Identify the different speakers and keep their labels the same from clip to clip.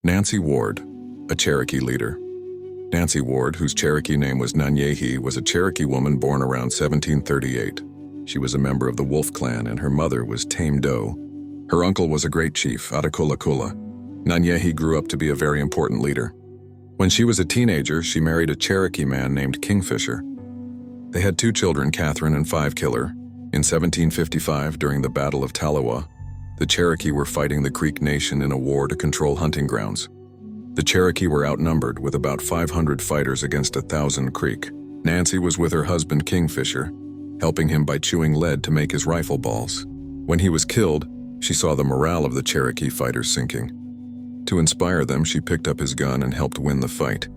Speaker 1: Nancy Ward, a Cherokee leader. Nancy Ward, whose Cherokee name was Nanyehi, was a Cherokee woman born around 1738. She was a member of the Wolf Clan, and her mother was Tame Doe. Her uncle was a great chief, Atakulakula. Nanyehi grew up to be a very important leader. When she was a teenager, she married a Cherokee man named Kingfisher. They had 2 children, Catherine and Five Killer. In 1755, during the Battle of Talowa, the Cherokee were fighting the Creek Nation in a war to control hunting grounds. The Cherokee were outnumbered with about 500 fighters against 1,000 Creek. Nancy was with her husband Kingfisher, helping him by chewing lead to make his rifle balls. When he was killed, she saw the morale of the Cherokee fighters sinking. To inspire them, she picked up his gun and helped win the fight.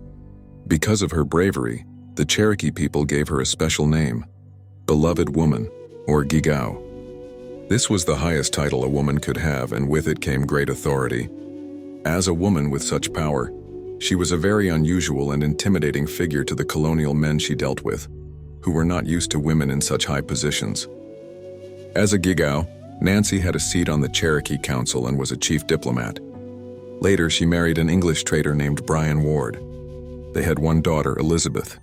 Speaker 1: Because of her bravery, the Cherokee people gave her a special name, Beloved Woman, or Gigao. This was the highest title a woman could have, and with it came great authority. As a woman with such power, she was a very unusual and intimidating figure to the colonial men she dealt with, who were not used to women in such high positions. As a Gigao, Nancy had a seat on the Cherokee Council and was a chief diplomat. Later, she married an English trader named Brian Ward. They had 1 daughter, Elizabeth.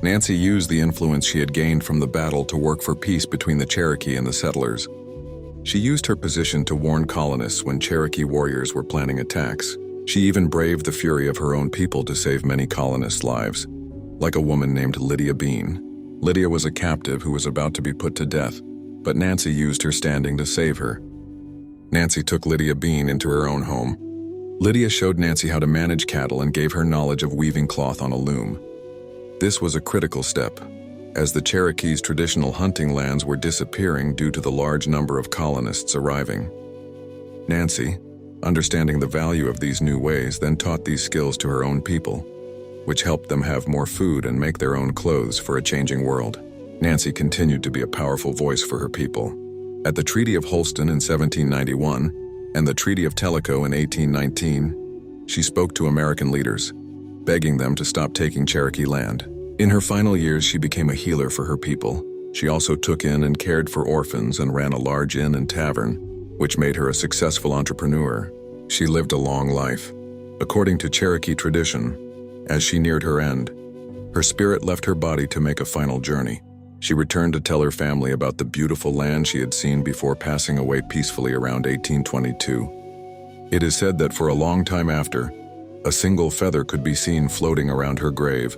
Speaker 1: Nancy used the influence she had gained from the battle to work for peace between the Cherokee and the settlers. She used her position to warn colonists when Cherokee warriors were planning attacks. She even braved the fury of her own people to save many colonists' lives, like a woman named Lydia Bean. Lydia was a captive who was about to be put to death, but Nancy used her standing to save her. Nancy took Lydia Bean into her own home. Lydia showed Nancy how to manage cattle and gave her knowledge of weaving cloth on a loom. This was a critical step, as the Cherokees' traditional hunting lands were disappearing due to the large number of colonists arriving. Nancy, understanding the value of these new ways, then taught these skills to her own people, which helped them have more food and make their own clothes for a changing world. Nancy continued to be a powerful voice for her people. At the Treaty of Holston in 1791 and the Treaty of Tellico in 1819, she spoke to American leaders, begging them to stop taking Cherokee land. In her final years, she became a healer for her people. She also took in and cared for orphans and ran a large inn and tavern, which made her a successful entrepreneur. She lived a long life. According to Cherokee tradition, as she neared her end, her spirit left her body to make a final journey. She returned to tell her family about the beautiful land she had seen before passing away peacefully around 1822. It is said that for a long time after, a single feather could be seen floating around her grave,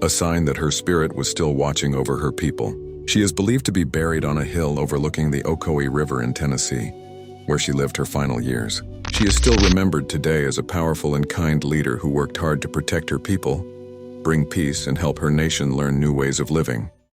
Speaker 1: a sign that her spirit was still watching over her people. She is believed to be buried on a hill overlooking the Ocoee River in Tennessee, where she lived her final years. She is still remembered today as a powerful and kind leader who worked hard to protect her people, bring peace, and help her nation learn new ways of living.